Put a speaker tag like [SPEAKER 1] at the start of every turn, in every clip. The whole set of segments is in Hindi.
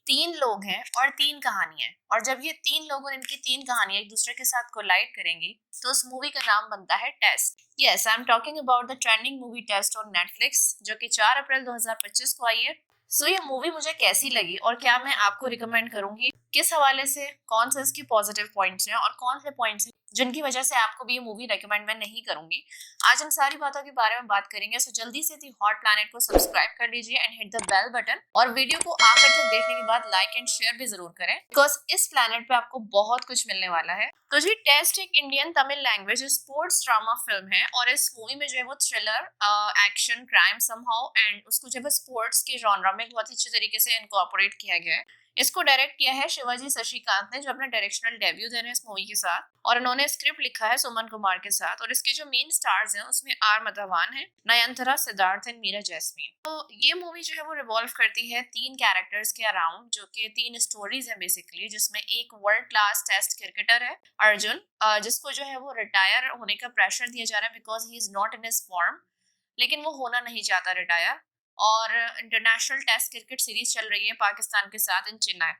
[SPEAKER 1] तीन लोग हैं और तीन कहानियां, और जब ये तीन लोग और इनकी तीन कहानियां एक दूसरे के साथ कोलाइड करेंगी तो उस मूवी का नाम बनता है test. Yes, I am talking about the trending movie test on Netflix, जो कि 4 अप्रैल 2025 को आई है। सो ये मूवी मुझे कैसी लगी और क्या मैं आपको रिकमेंड करूंगी, किस हवाले से, कौन से इसके पॉजिटिव पॉइंट्स हैं और कौन से पॉइंट्स हैं जिनकी वजह से आपको भी ये मूवी रेकमेंड मैं नहीं करूंगी, आज हम सारी बातों के बारे में बात करेंगे। सो जल्दी से दी हॉट प्लैनेट को सब्सक्राइब कर लीजिए and hit the bell button, और वीडियो को आखिर तक देखने के बाद लाइक एंड शेयर भी जरूर करें, बिकॉज इस प्लैनेट पे आपको बहुत कुछ मिलने वाला है। तो जी, टेस्ट एक Indian Tamil language sports drama film है, और इस मूवी में जो है वो thriller, action, crime somehow and उसको जो है स्पोर्ट्स के जॉनरा में बहुत ही अच्छे तरीके से इनकॉर्पोरेट किया गया है। इसको डायरेक्ट किया है शिवाजी शशिकांत ने, जो अपना डायरेक्शनल डेब्यू दे रहे हैं इस मूवी के साथ, और इन्होंने स्क्रिप्ट लिखा है सुमन कुमार के साथ। और इसके जो मेन स्टार्स हैं उसमें आर माधवन है, नयनतारा, सिद्धार्थ एंड मीरा जैस्मीन। तो ये मूवी जो है वो रिवॉल्व करती है तीन कैरेक्टर्स के अराउंड, जो कि तीन स्टोरीज है बेसिकली, जिसमें एक वर्ल्ड क्लास टेस्ट क्रिकेटर है अर्जुन, जिसको जो है वो रिटायर होने का प्रेशर दिया जा रहा है because he is not in his form, लेकिन वो होना नहीं चाहता रिटायर। और इंटरनेशनल टेस्ट क्रिकेट सीरीज चल रही है पाकिस्तान के साथ इन चेन्नई।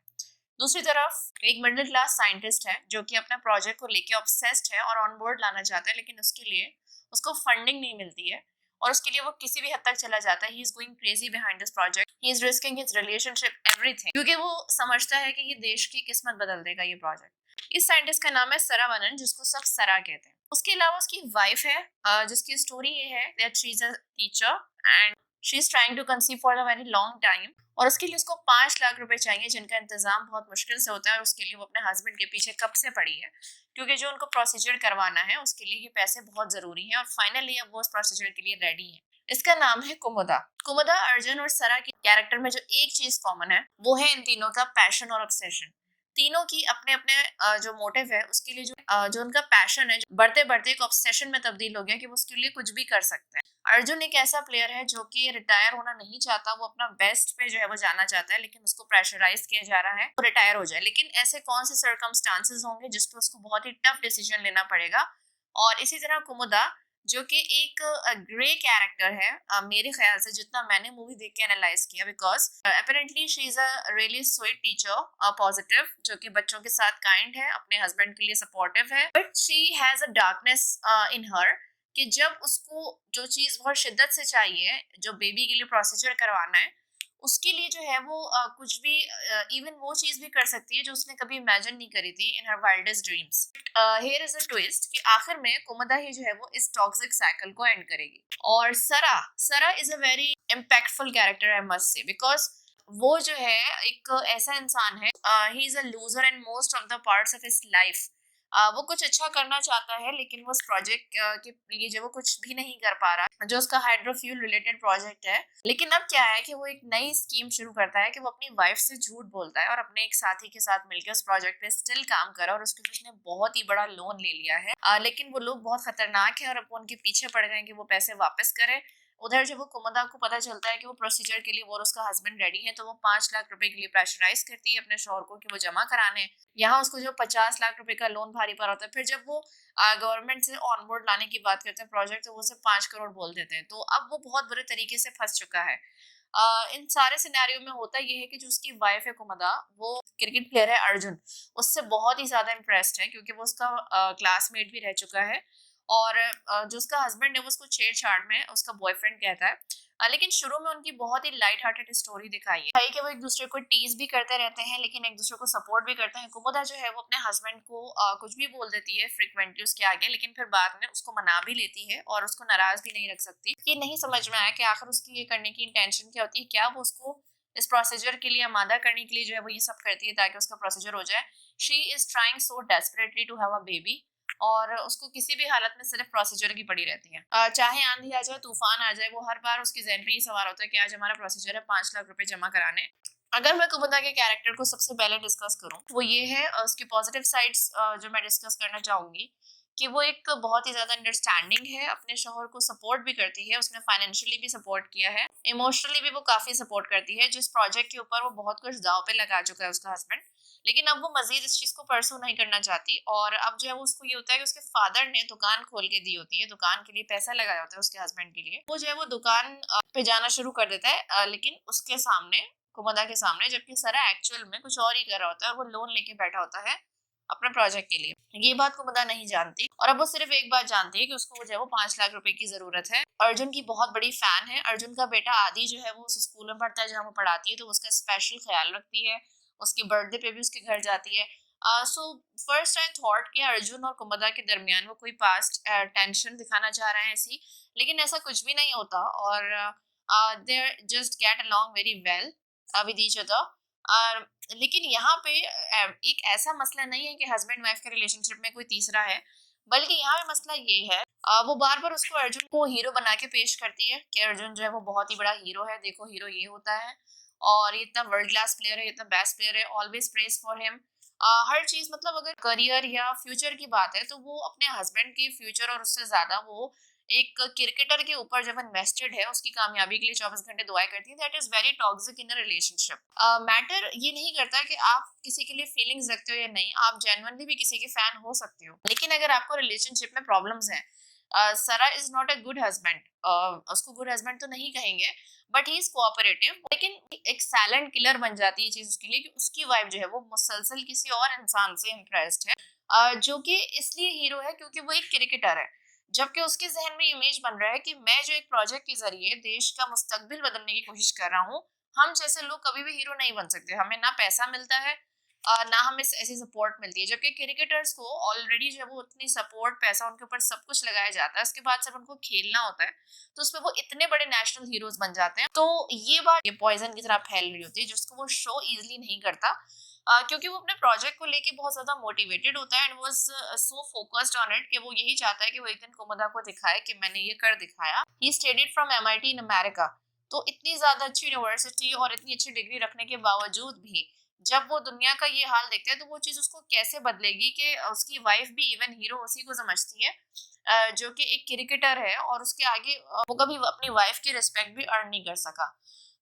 [SPEAKER 1] दूसरी तरफ एक मिडिल क्लास साइंटिस्ट है जो कि अपना प्रोजेक्ट को लेके ऑब्सेस्ड है और ऑन बोर्ड लाना चाहता है, लेकिन उसके लिए उसको फंडिंग नहीं मिलती है, और उसके लिए वो किसी भी हद तक चला जाता है। He is going crazy behind this project, he is risking his relationship, everything, क्योंकि वो समझता है कि ये देश की किस्मत बदल देगा ये प्रोजेक्ट। इस साइंटिस्ट का नाम है सरावनन, जिसको सब सरा कहते हैं। उसके अलावा उसकी वाइफ है, जिसकी स्टोरी ये है that she is a teacher and she is trying to conceive for a very long time, और उसके लिए उसको 5 लाख रुपए चाहिए, जिनका इंतजाम बहुत मुश्किल से होता है, और उसके लिए वो अपने हस्बैंड के पीछे कब से पड़ी है, क्योंकि जो उनको प्रोसीजर करवाना है उसके लिए ये पैसे बहुत जरूरी हैं, और फाइनली अब वो उस प्रोसीजर के लिए रेडी है। इसका नाम है कुमुदा। कुमुदा, अर्जुन और सरा की कैरेक्टर में जो एक चीज कॉमन है वो है इन तीनों का पैशन और ऑब्सेशन। तीनों की अपने अपने जो मोटिव है उसके लिए जो उनका पैशन है, बढ़ते बढ़ते एक ऑब्सेशन में तब्दील हो गया कि वो उसके लिए कुछ भी कर सकते हैं। अर्जुन एक ऐसा प्लेयर है जो कि रिटायर होना नहीं चाहता, वो अपना बेस्ट पे जो है वो जाना चाहता है, लेकिन उसको प्रेशराइज किया जा रहा है वो रिटायर हो जाए। लेकिन ऐसे कौन से सर्कमस्टांसेस होंगे जिसपे उसको बहुत ही टफ डिसीजन लेना पड़ेगा। और इसी तरह कुमुदा, जो कि एक ग्रे कैरेक्टर है, मेरे ख्याल से जितना मैंने मूवी देख के एनालाइज किया, because apparently she is a really sweet teacher, positive, जो कि बच्चों के साथ काइंड है, अपने हस्बैंड के लिए सपोर्टिव है, but she has a darkness in her, कि जब उसको जो चीज बहुत शिद्दत से चाहिए, जो बेबी के लिए प्रोसीजर करवाना है, उसके लिए जो है वो कुछ भी, इवन वो चीज भी कर सकती है जो उसने कभी इमेजिन नहीं करी थी in her wildest dreams. Here is a twist कि आखिर में कुमुदा ही जो है वो इस टॉक्सिक साइकिल को एंड करेगी। और सरा सरा is a very impactful character, I must से, बिकॉज वो जो है एक ऐसा इंसान है, he is a loser in most of the parts of his life. वो कुछ अच्छा करना चाहता है, लेकिन वो उस प्रोजेक्ट के लिए जो वो कुछ भी नहीं कर पा रहा, जो उसका हाइड्रोफ्यूल रिलेटेड प्रोजेक्ट है। लेकिन अब क्या है कि वो एक नई स्कीम शुरू करता है कि वो अपनी वाइफ से झूठ बोलता है और अपने एक साथी के साथ मिलकर उस प्रोजेक्ट पे स्टिल काम कर रहा है, और उसके उसने बहुत ही बड़ा लोन ले लिया है। लेकिन वो लोग बहुत खतरनाक है और अब वो उनके पीछे पड़ गए हैं कि वो पैसे वापस करे। उधर जब वो कुमुदा को पता चलता है कि वो प्रोसीजर के लिए वो और उसका हस्बैंड रेडी है, तो वो 5 लाख रुपए के लिए प्रेशराइज करती है अपने शौहर को कि वो जमा कराने। यहाँ उसको जो 50 लाख रुपए का लोन भारी पड़ा होता है, फिर जब वो गवर्नमेंट से ऑनबोर्ड लाने की बात करते हैं प्रोजेक्ट, तो वो सिर्फ 5 करोड़ बोल देते हैं। तो अब वो बहुत बुरे तरीके से फंस चुका है। इन सारे सिनेरियो में होता ये है कि जो उसकी वाइफ है कुमुदा, वो क्रिकेट प्लेयर है अर्जुन, उससे बहुत ही ज्यादा इम्प्रेस्ड है, क्योंकि वो उसका क्लासमेट भी रह चुका है, और जो उसका हस्बैंड है वो उसको छेड़छाड़ में उसका बॉयफ्रेंड कहता है। लेकिन शुरू में उनकी बहुत ही लाइट हार्टेड स्टोरी दिखाई है कि वो एक दूसरे को टीज भी करते रहते हैं, लेकिन एक दूसरे को सपोर्ट भी करते हैं। कुमुदा जो है वो अपने हस्बैंड को कुछ भी बोल देती है फ्रिक्वेंटली उसके आगे, लेकिन फिर बाद में उसको मना भी लेती है और उसको नाराज भी नहीं रख सकती। ये नहीं समझ में आया कि आखिर उसकी ये करने की इंटेंशन क्या होती है, क्या वो उसको इस प्रोसीजर के लिए आमादा करने के लिए जो है वो ये सब करती है ताकि उसका प्रोसीजर हो जाए। She is trying so desperately to have a baby, और उसको किसी भी हालत में सिर्फ प्रोसीजर की पड़ी रहती है। चाहे आंधी आ जाए, तूफान आ जाए, वो हर बार उसकी ज़हन पे ये सवाल होता है कि आज हमारा प्रोसीजर है 5 लाख रुपए जमा कराने। अगर मैं कुमुदा के कैरेक्टर को सबसे पहले डिस्कस करूं, वो ये है उसकी पॉजिटिव साइड्स जो मैं डिस्कस करना चाहूंगी, कि वो एक बहुत ही ज्यादा अंडरस्टैंडिंग है, अपने शौहर को सपोर्ट भी करती है, उसने फाइनेंशियली भी सपोर्ट किया है, इमोशनली भी वो काफी सपोर्ट करती है। जिस प्रोजेक्ट के ऊपर वो बहुत कुछ दाव पे लगा चुका है उसका हस्बैंड, लेकिन अब वो मजीद इस चीज को परसू नहीं करना चाहती। और अब जो है वो उसको ये होता है कि उसके फादर ने दुकान खोल के दी होती है, दुकान के लिए पैसा लगाया होता है उसके हस्बैंड के लिए, वो जो है वो दुकान पे जाना शुरू कर देता है, लेकिन उसके सामने कुमुदा के सामने, जबकि सरा एक्चुअल में कुछ और ही कर रहा होता है और वो लोन लेके बैठा होता है अपने प्रोजेक्ट के लिए। ये बात कुमुदा नहीं जानती और अब वो सिर्फ एक बात जानती है कि उसको जो है वो 5 लाख रुपए की जरूरत है। अर्जुन की बहुत बड़ी फैन है। अर्जुन का बेटा आदि जो है वो उस स्कूल में पढ़ता है जहाँ वो पढ़ाती है, तो उसका स्पेशल ख्याल रखती है। उसकी बर्थडे पे भी उसके घर जाती है। सो फर्स्ट आई थॉट कि अर्जुन और कुमुदा के दरमियान वो कोई पास्ट टेंशन दिखाना चाह रहे हैं ऐसी, लेकिन ऐसा कुछ भी नहीं होता और they just get along very well with each other. लेकिन यहाँ पे एक ऐसा मसला नहीं है कि हस्बैंड वाइफ के रिलेशनशिप में कोई तीसरा है, बल्कि यहाँ पे मसला ये है, वो बार बार उसको अर्जुन को हीरो बना के पेश करती है कि अर्जुन जो है वो बहुत ही बड़ा हीरो है, देखो हीरो ये होता है और ये इतना वर्ल्ड क्लास प्लेयर है, इतना बेस्ट प्लेयर है, ऑलवेज प्रेज फॉर हिम। हर चीज, मतलब अगर करियर या फ्यूचर की बात है तो वो अपने हस्बैंड की फ्यूचर और उससे ज्यादा वो एक क्रिकेटर के ऊपर जब इन्वेस्टेड है, उसकी कामयाबी के लिए 24 घंटे दुआएं करती है। That is very toxic in a relationship. Matter ये नहीं करता कि आप किसी के लिए फीलिंग्स रखते हो या नहीं, आप जेन्युइनली भी किसी के फैन हो सकते हो, लेकिन अगर आपको रिलेशनशिप में प्रॉब्लम्स हैं, सरा is not a good husband, उसको गुड हस्बैंड तो नहीं कहेंगे, बट ही इज कोऑपरेटिव, लेकिन एक साइलेंट किलर बन जाती है चीज उसके लिए कि उसकी वाइफ जो है वो मुसलसल किसी और इंसान से इम्प्रेस्ड है, जो कि इसलिए हीरो है क्योंकि वो एक क्रिकेटर है, जबकि उसके जहन में इमेज बन रहा है कि मैं जो एक प्रोजेक्ट के जरिए देश का मुस्तकबिल बदलने की कोशिश कर रहा हूँ, हम जैसे लोग कभी भी हीरो नहीं बन सकते, हमें ना पैसा मिलता है ना हमें ऐसी सपोर्ट मिलती है, जबकि क्रिकेटर्स को ऑलरेडी जो है वो उतनी सपोर्ट, पैसा उनके ऊपर सब कुछ लगाया जाता है, उसके बाद जब उनको खेलना होता है तो उसमें वो इतने बड़े नेशनल हीरोज बन जाते हैं। तो ये बात ये पॉइजन की तरह फैल रही होती है जिसको वो शो इजिली नहीं करता, क्योंकि वो अपने प्रोजेक्ट को लेके बहुत ज्यादा मोटिवेटेड होता है and was so focused on it कि वो यही चाहता है कि वो एक दिन कुमुदा को दिखाए कि मैंने ये कर दिखाया। He studied from MIT in America, तो इतनी ज्यादा अच्छी यूनिवर्सिटी और इतनी अच्छी डिग्री रखने के बावजूद भी जब वो दुनिया का ये हाल देखते हैं तो वो चीज उसको कैसे बदलेगी कि उसकी वाइफ भी इवन हीरो उसी को समझती है, जो कि एक क्रिकेटर है और उसके आगे वो कभी अपनी वाइफ की रिस्पेक्ट भी अर्न नहीं कर सका।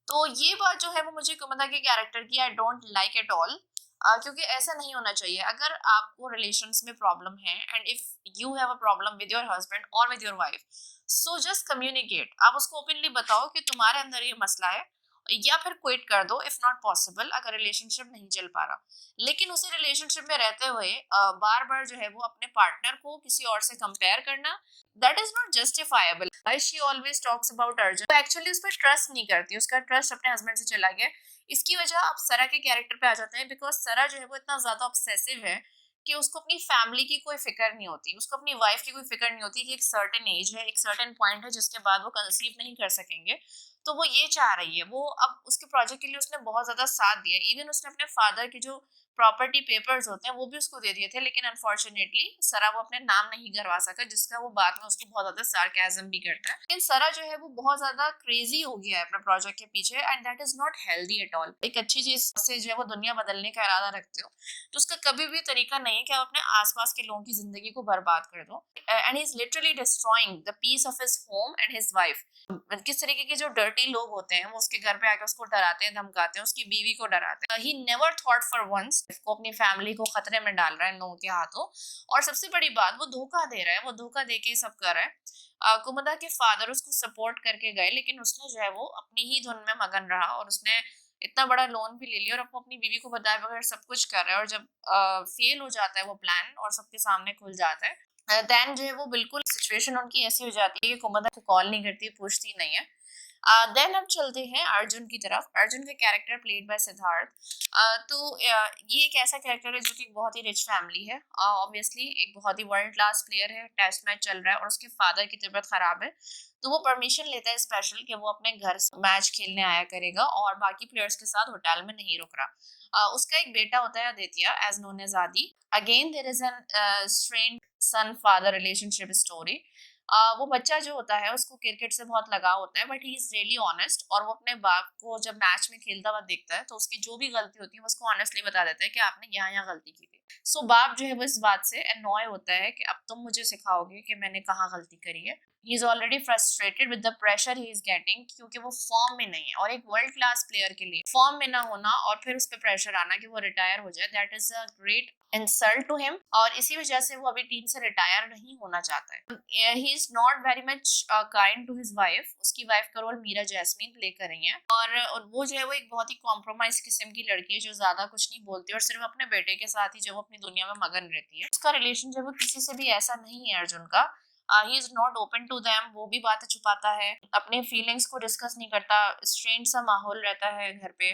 [SPEAKER 1] तो ये बात जो है वो मुझे कुमुदा के कैरेक्टर की I don't like at all, क्योंकि ऐसा नहीं होना चाहिए। अगर आपको रिलेशंस में प्रॉब्लम है and if you have a problem with your husband और with your wife, so just communicate, आप उसको ओपनली बताओ कि तुम्हारे अंदर ये मसला है, या फिर क्विट कर दो इफ नॉट पॉसिबल, अगर रिलेशनशिप नहीं चल पा रहा। लेकिन उसी रिलेशनशिप में रहते हुए बार बार जो है वो अपने पार्टनर को किसी और से कंपेयर करना, that is not justifiable. She always talks about Arjun, तो एक्चुअली उस पर ट्रस्ट नहीं करती, उसका ट्रस्ट अपने हस्बैंड से चला गया। इसकी वजह आप सरा के कैरेक्टर पे आ जाते हैं, बिकॉज सरा जो है वो इतना ज्यादा ऑब्सेसिव है कि उसको अपनी फैमिली की कोई फिक्र नहीं होती, उसको अपनी वाइफ की कोई फिक्र नहीं होती कि एक सर्टेन एज है, एक सर्टेन पॉइंट है जिसके बाद वो कंसीव नहीं कर सकेंगे। तो वो ये चाह रही है, वो अब उसके प्रोजेक्ट के लिए उसने बहुत ज्यादा साथ दिया, इवन उसने अपने फादर की जो प्रॉपर्टी पेपर्स होते हैं वो भी उसको दे दिए थे, लेकिन अनफॉर्चुनेटली सरा वो अपने नाम नहीं करवा सका, जिसका वो बाद में उसको बहुत ज्यादा सार्केज्म भी करता है। लेकिन सरा जो है वो बहुत ज्यादा क्रेजी हो गया है अपने प्रोजेक्ट के पीछे and that is not healthy at all. एक अच्छी चीज से जो है वो दुनिया बदलने का इरादा रखते हो तो उसका कभी भी तरीका नहीं है कि आप अपने आसपास के लोगों की जिंदगी को बर्बाद कर दो, and he is literally destroying the peace of his home and his wife. किस तरीके के जो डर्टी लोग होते हैं वो उसके घर पे आकर उसको डराते हैं, धमकाते हैं, उसकी बीवी को डराते हैं। He never thought for once को अपनी फैमिली को खतरे में डाल रहा है इन लोगों के हाथों, और सबसे बड़ी बात वो धोखा दे रहा है, वो धोखा दे के सब कर रहा है। कुमुदा के फादर उसको सपोर्ट करके गए, लेकिन उसने जो है वो अपनी ही धुन में मगन रहा और उसने इतना बड़ा लोन भी ले लिया और अब वो अपनी बीवी को बताए बगैर सब कुछ कर रहा है, और जब फेल हो जाता है वो प्लान और सबके सामने खुल जाता है, देन जो है वो बिल्कुल सिचुएशन उनकी ऐसी हो जाती है कि कुमुदा को कॉल नहीं करती, पूछती नहीं है। देन अब चलते हैं अर्जुन की तरफ। अर्जुन का कैरेक्टर प्लेड बाय सिद्धार्थ। तो ये एक ऐसा कैरेक्टर है जो कि बहुत ही रिच फैमिली है, ऑब्वियसली एक बहुत ही वर्ल्ड क्लास प्लेयर है, टेस्ट मैच चल रहा है और उसके फादर की तबीयत खराब है, तो वो परमिशन लेता है स्पेशल कि वो अपने घर से मैच खेलने आया करेगा और बाकी प्लेयर्स के साथ होटल में नहीं रुक रहा। उसका एक बेटा होता है Aditya, as known as Adi. Again there is an strained son father relationship story. वो बच्चा जो होता है उसको क्रिकेट से बहुत लगाव होता है, but he is really honest, और वो अपने बाप को जब मैच में खेलता हुआ देखता है तो उसकी जो भी गलती होती है वो उसको ऑनेस्टली बता देता है कि आपने यहाँ यहाँ गलती की थी। सो बाप जो है वो इस बात से अनॉय होता है कि अब तुम मुझे सिखाओगे कि मैंने कहाँ गलती करी है। He is already frustrated with the pressure he is getting, क्योंकि वो फॉर्म में नहीं है। और एक वर्ल्ड क्लास प्लेयर के लिए फॉर्म में ना होना और फिर उस पर प्रेशर आना कि वो रिटायर हो जाए, that is a great insult to him. और इसी वजह से वो अभी टीम से रिटायर नहीं होना चाहता है। He is not very much kind to his wife. उसकी वाइफ का रोल मीरा जैस्मीन प्ले कर रही है, और वो जो है वो एक बहुत ही कॉम्प्रोमाइज किस्म की लड़की है, जो ज्यादा कुछ नहीं बोलती और सिर्फ अपने बेटे के साथ ही जो वो अपनी दुनिया में मगन रहती है। उसका रिलेशन जो है वो किसी से भी ऐसा नहीं है अर्जुन का। He is not open to them, वो भी बातें छुपाता है, अपने फीलिंग्स को डिस्कस नहीं करता, स्ट्रेंज सा माहौल रहता है घर पे।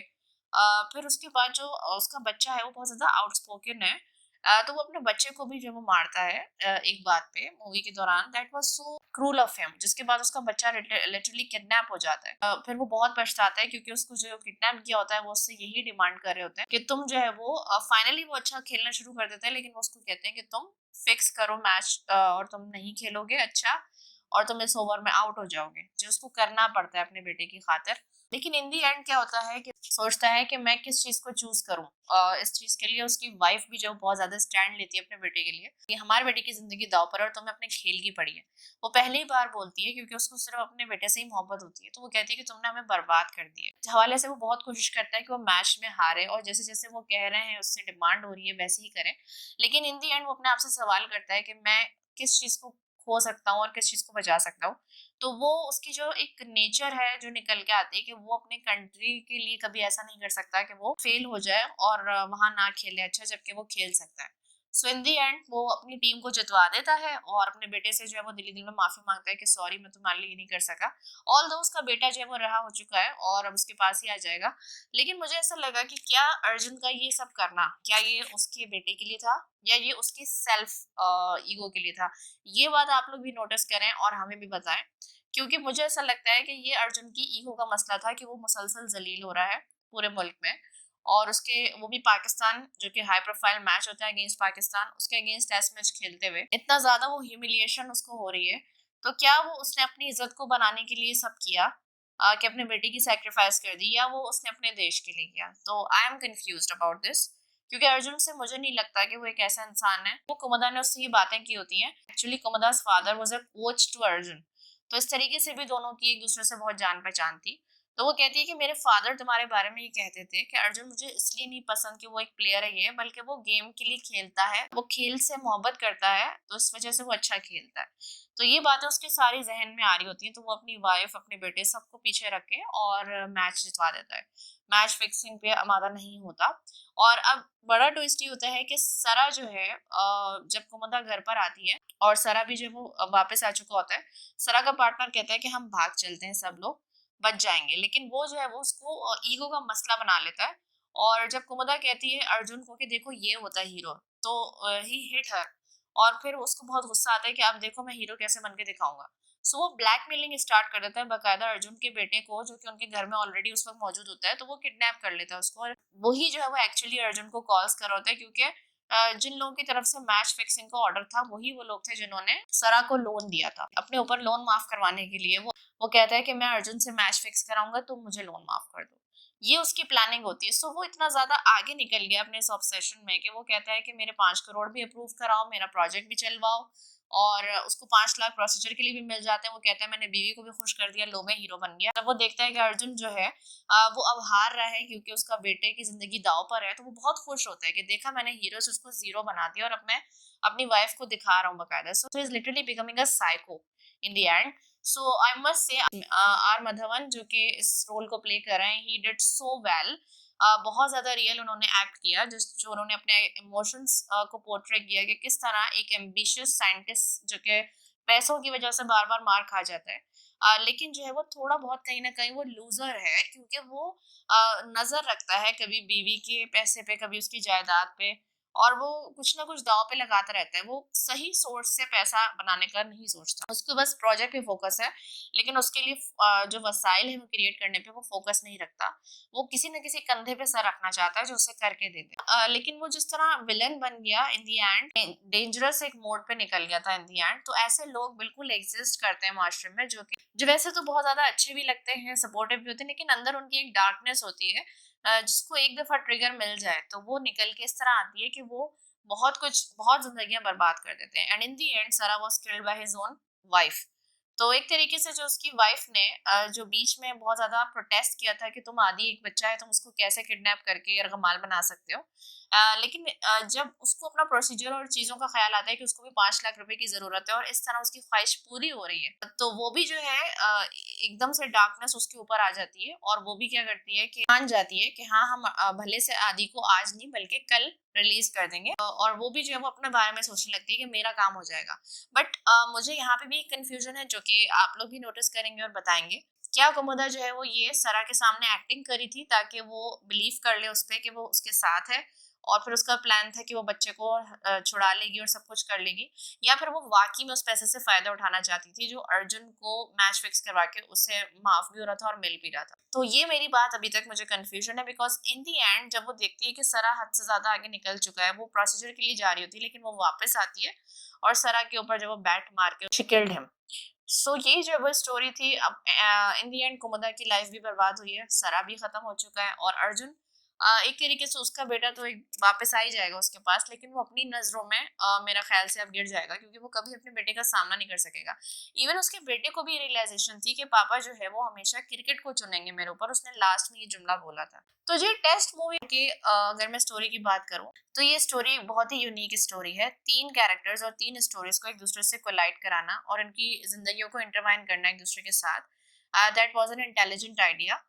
[SPEAKER 1] फिर उसके बाद जो उसका बच्चा है वो बहुत ज्यादा आउटस्पोकन है। तो वो अपने बच्चे को भी जो वो मारता है एक बात पे मूवी के दौरान, that was so cruel of him. जिसके बाद उसका बच्चा लिटरली किडनैप हो जाता है। फिर वो बहुत पछताता है, क्योंकि उसको जो किडनैप किया होता है वो उससे यही डिमांड कर रहे होते हैं कि तुम जो है वो फाइनली वो अच्छा खेलना शुरू कर देता है, लेकिन वो उसको कहते हैं कि तुम फिक्स करो मैच और तुम नहीं खेलोगे अच्छा, और तुम इस ओवर में आउट हो जाओगे, जो उसको करना पड़ता है अपने बेटे की खातिर। लेकिन इन दी एंड क्या होता है कि सोचता है कि मैं किस चीज को चूज करूं। इस चीज के लिए उसकी वाइफ भी जो बहुत ज्यादा स्टैंड लेती है अपने बेटे के लिए कि हमारे बेटे की जिंदगी दाव पर है और तुम्हें अपने खेल की पड़ी है। वो पहली ही बार बोलती है, क्योंकि उसको सिर्फ अपने बेटे से ही मोहब्बत होती है। तो वो कहती है कि तुमने हमें बर्बाद कर दिया। इस हवाले से वो बहुत कोशिश करता है कि वो मैच में हारे, और जैसे जैसे वो कह रहे हैं उससे डिमांड हो रही है वैसे ही करें। लेकिन इन दी एंड वो अपने आप से सवाल करता है कि मैं किस चीज को खो सकता हूँ और किस चीज को बचा सकता हूँ। तो वो उसकी जो एक नेचर है जो निकल के आती है कि वो अपने कंट्री के लिए कभी ऐसा नहीं कर सकता कि वो फेल हो जाए और वहां ना खेले अच्छा, जबकि वो खेल सकता है। सो इन दी एंड वो अपनी टीम को जितवा देता है और अपने बेटे से जो है वो दिली दिल में माफी मांगता है कि सॉरी मैं तुम्हारे लिए ये नहीं कर सका। ऑल दो उसका बेटा जो है वो रहा हो चुका है और अब उसके पास ही आ जाएगा। लेकिन मुझे ऐसा लगा कि क्या अर्जुन का ये सब करना, क्या ये उसके बेटे के लिए था या ये उसकी सेल्फ ईगो के लिए था? ये बात आप लोग भी नोटिस करें और हमें भी बताएं, क्योंकि मुझे ऐसा लगता है कि ये अर्जुन की ईगो का मसला था कि वो मुसलसल जलील हो रहा है पूरे मुल्क में। और उसके वो भी पाकिस्तान, जो कि हाई प्रोफाइल मैच होता है अगेंस्ट पाकिस्तान, उसके अगेंस्ट टेस्ट मैच खेलते हुए इतना ज्यादा वो ह्यूमिलिएशन उसको हो रही है। तो क्या वो उसने अपनी इज्जत को बनाने के लिए सब किया कि अपने बेटे की सेक्रीफाइस कर दी, या वो उसने अपने देश के लिए किया? तो I am confuse about this, क्योंकि अर्जुन से मुझे नहीं लगता कि वो एक ऐसा इंसान है। वो कुमुदा ने उससे ये बातें की होती हैं। Actually Kumuda's father was a coach to Arjun, तो इस तरीके से भी दोनों की एक दूसरे से बहुत जान पहचान थी। तो वो कहती है कि मेरे फादर तुम्हारे बारे में ये कहते थे कि अर्जुन मुझे इसलिए नहीं पसंद कि वो एक प्लेयर है ये, बल्कि वो गेम के लिए खेलता है, वो खेल से मोहब्बत करता है, तो इस वजह से वो अच्छा खेलता है। तो ये बातें उसके सारी जहन में आ रही होती हैं, तो वो अपनी वाइफ अपने बेटे सबको पीछे रख के और मैच जितवा देता है। मैच फिक्सिंग पे आमादा नहीं होता। और अब बड़ा ट्विस्ट ये होता है कि सरा जो है जब कुमुदा घर पर आती है और सरा भी जो है वो वापस आ चुका होता है, सरा का पार्टनर कहता है कि हम भाग चलते हैं, सब लोग बच जाएंगे। लेकिन वो जो है वो उसको ईगो का मसला बना लेता है। और जब कुमुदा कहती है अर्जुन को कि देखो ये होता है हीरो, तो ही हिट हर। और फिर उसको बहुत गुस्सा आता है कि आप देखो मैं हीरो कैसे बन के दिखाऊंगा। सो वो ब्लैकमेलिंग स्टार्ट कर देता है बाकायदा अर्जुन के बेटे को, जो कि उनके घर में ऑलरेडी उस वक्त मौजूद होता है। तो वो किडनैप कर लेता है उसको, और वही जो है वो एक्चुअली अर्जुन को कॉल्स कर रहा होता है, क्योंकि जिन लोगों की तरफ से मैच फिक्सिंग का ऑर्डर था वही वो लोग थे जिन्होंने सरा को लोन दिया था अपने ऊपर लोन माफ करवाने के लिए। वो कहता है कि मैं अर्जुन से मैच फिक्स कराऊंगा, तुम मुझे लोन माफ कर दो। ये उसकी प्लानिंग होती है। सो वो इतना ज्यादा आगे निकल गया अपने इस ऑब्सेशन में कि वो कहता है कि मेरे 5 करोड़ भी अप्रूव कराओ, मेरा प्रोजेक्ट भी चलवाओ, और उसको 5 लाख प्रोसीजर के लिए भी मिल जाते हैं। वो कहता है मैंने बीवी को भी खुश कर दिया, लो मैं हीरो बन गया। जब वो देखता है कि अर्जुन जो है वो अब हार रहा है क्योंकि उसका बेटे की जिंदगी दाव पर है, तो वो बहुत खुश होता है कि देखा मैंने हीरो से उसको जीरो बना दिया और अब मैं अपनी वाइफ को दिखा रहा हूँ बाकायदा। So is literally becoming a psycho in the end. So I must say R Madhavan जो कि इस रोल को प्ले कर रहे हैं, ही डिड सो वेल। बहुत ज्यादा रियल उन्होंने एक्ट किया, जो उन्होंने अपने इमोशंस को पोर्ट्रे किया कि किस तरह एक एम्बिशियस साइंटिस्ट जो कि पैसों की वजह से बार बार मार खा जाता है, लेकिन जो है वो थोड़ा बहुत कहीं ना कहीं वो लूजर है, क्योंकि वो नजर रखता है कभी बीवी के पैसे पे, कभी उसकी जायदाद पे, और वो कुछ ना कुछ दाव पे लगाता रहता है। वो सही सोर्स से पैसा बनाने का नहीं सोचता, उसको बस प्रोजेक्ट पे फोकस है। लेकिन उसके लिए जो वसाइल है वो क्रिएट करने पे वो फोकस नहीं रखता। वो किसी न किसी कंधे पे सर रखना चाहता है जो उसे करके दे दे। लेकिन वो जिस तरह विलन बन गया इन दी एंड, डेंजरस एक मोड पे निकल गया था इन दी एंड। तो ऐसे लोग बिल्कुल एग्जिस्ट करते हैं माशरे में, जो वैसे तो बहुत ज्यादा अच्छे भी लगते हैं, सपोर्टिव भी होते हैं, लेकिन अंदर उनकी एक डार्कनेस होती है जिसको एक दफा ट्रिगर मिल जाए तो वो निकल के इस तरह आती है कि वो बहुत जिंदगियां बर्बाद कर देते हैं। एंड इन दी एंड सरा was killed by his own wife. तो एक तरीके से जो उसकी वाइफ ने जो बीच में बहुत ज्यादा प्रोटेस्ट किया था कि तुम आदि एक बच्चा है, तुम उसको कैसे किडनैप करके यरगमाल बना सकते हो, लेकिन जब उसको अपना प्रोसीजर और चीजों का ख्याल आता है कि उसको भी 5 लाख रुपए की जरूरत है और इस तरह उसकी ख्वाहिश पूरी हो रही है, तो वो भी जो है एकदम से डार्कनेस उसके ऊपर आ जाती है और वो भी क्या करती है कि मान जाती है कि हाँ हम भले से आदि को आज नहीं बल्कि कल रिलीज कर देंगे, और वो भी जो है वो अपने बारे में सोचने लगती है कि मेरा काम हो जाएगा। बट मुझे यहाँ पे भी एक कंफ्यूजन है जो कि आप लोग भी नोटिस करेंगे और बताएंगे। क्या कुमुदा जो है वो ये सरा के सामने एक्टिंग करी थी ताकि वो बिलीव कर ले उस पे कि वो उसके साथ है, और फिर उसका प्लान था कि वो बच्चे को छुड़ा लेगी और सब कुछ कर लेगी, या फिर वो वाकई में उस पैसे से फायदा उठाना चाहती थी जो अर्जुन को मैच फिक्स करवा के उसे माफ भी हो रहा था और मिल भी रहा था। तो ये मेरी बात अभी तक मुझे कंफ्यूजन है, बिकॉज इन दी एंड जब वो देखती है कि सरा हद से ज्यादा आगे निकल चुका है, वो प्रोसीजर के लिए जा रही होती है लेकिन वो वापस आती है और सरा के ऊपर जब वो बैट मार के शी किल्ड हिम। सो ये जो वो स्टोरी थी, अब इन दी एंड कुमुदा की लाइफ भी बर्बाद हुई है, सरा भी खत्म हो चुका है, और अर्जुन एक तरीके से उसका बेटा तो एक वापस आ ही जाएगा उसके पास, लेकिन वो अपनी नजरों में मेरा ख्याल से अब गिर जाएगा क्योंकि वो कभी अपने बेटे का सामना नहीं कर सकेगा। इवन उसके बेटे को भी रियलाइजेशन थी कि पापा जो है वो हमेशा क्रिकेट को चुनेंगे मेरे ऊपर, उसने लास्ट में ये जुमला बोला था। तो ये टेस्ट मूवी की अगर मैं स्टोरी की बात करूं तो ये स्टोरी बहुत ही यूनिक स्टोरी है। 3 कैरेक्टर्स और 3 स्टोरीज को एक दूसरे से कोलाइड कराना और उनकी जिंदगियों को इंटरवाइन करना एक दूसरे के साथ, that was an intelligent idea.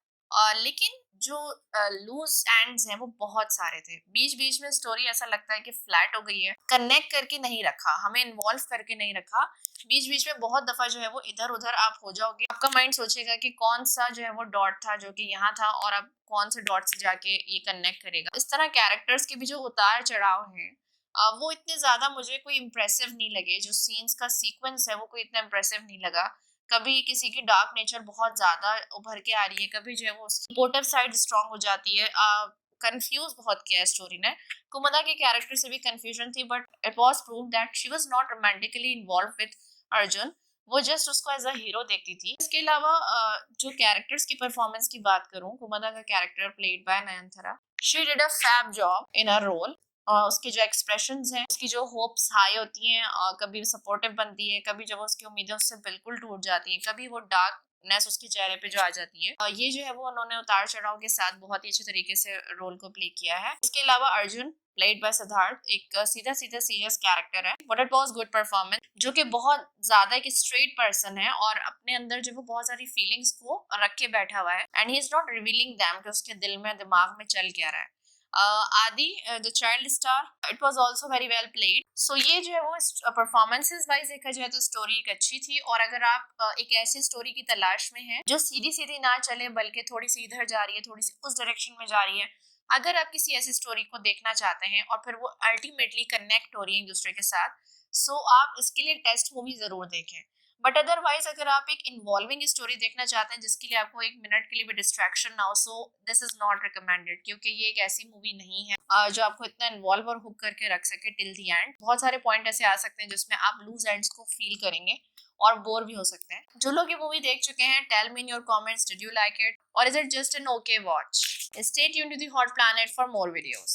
[SPEAKER 1] लेकिन जो लूज एंड्स हैं वो बहुत सारे थे, बीच बीच में स्टोरी ऐसा लगता है कि फ्लैट हो गई है, कनेक्ट करके नहीं रखा, हमें इन्वॉल्व करके नहीं रखा। बीच बीच में बहुत दफा जो है वो इधर उधर आप हो जाओगे, आपका माइंड सोचेगा कि कौन सा जो है वो डॉट था जो कि यहाँ था और अब कौन से डॉट से जाके ये कनेक्ट करेगा। इस तरह कैरेक्टर्स के भी जो उतार चढ़ाव हैं वो इतने ज्यादा मुझे कोई इम्प्रेसिव नहीं लगे, जो सीन्स का सीक्वेंस है वो कोई इतना इम्प्रेसिव नहीं लगा। कभी किसी की डार्क नेचर बहुत ज्यादा उभर के आ रही है, कभी जो है वो उसकी सपोर्टिव साइड स्ट्रांग हो जाती है। कंफ्यूज बहुत किया है स्टोरी ने। कुमुदा के कैरेक्टर से भी कंफ्यूजन थी, but it was prove that she was not romantically involve with Arjun, वो जस्ट उसको एज अ हीरो देखती थी। इसके अलावा जो कैरेक्टर्स की परफॉर्मेंस की बात करूं, कुमुदा का character played by Nayanthara, she did a fab job in a role. उसके जो एक्सप्रेशंस हैं, उसकी जो होप्स हाई होती हैं, कभी सपोर्टिव बनती है, कभी जब उसकी उम्मीदें उससे बिल्कुल टूट जाती हैं, कभी वो डार्कनेस उसके चेहरे पे जो आ जाती है, ये जो है वो उन्होंने उतार चढ़ाव के साथ बहुत ही अच्छे तरीके से रोल को प्ले किया है। इसके अलावा अर्जुन प्लेड बाय सिद्धार्थ एक सीधा सीधा सीरियस कैरेक्टर है, but it was good performance, जो कि बहुत ज्यादा एक स्ट्रेट पर्सन है और अपने अंदर जो वो बहुत सारी फीलिंग्स को रख के बैठा हुआ है, and he is not revealing them कि उसके दिल में दिमाग में चल क्या रहा है। Adi the child star, it was also very well played. So ये जो है वो परफॉर्मेंसेस वाइज देखा जाए तो स्टोरी एक अच्छी थी, और अगर आप एक ऐसी स्टोरी की तलाश में हैं जो सीधी सीधी ना चले बल्कि थोड़ी सी इधर जा रही है, थोड़ी सी उस डायरेक्शन में जा रही है, अगर आप किसी ऐसी स्टोरी को देखना चाहते हैं और फिर वो अल्टीमेटली कनेक्ट हो रही है एक दूसरे के साथ, सो आप इसके लिए टेस्ट मूवी जरूर देखें। बट अदरवाइज अगर आप एक इन्वॉल्विंग स्टोरी देखना चाहते हैं जिसके लिए आपको एक मिनट के लिए भी डिस्ट्रैक्शन ना हो, so this is not recommended, क्योंकि ये एक ऐसी मूवी नहीं है जो आपको इतना इन्वॉल्व और हुक करके रख सके टिल दी एंड। बहुत सारे पॉइंट ऐसे आ सकते हैं जिसमें आप लूज एंड्स को फील करेंगे और बोर भी हो सकते हैं। जो लोग ये मूवी देख चुके हैं, tell me in your comments, did you like it और is it just an okay watch? Stay tuned to the hot planet for more videos.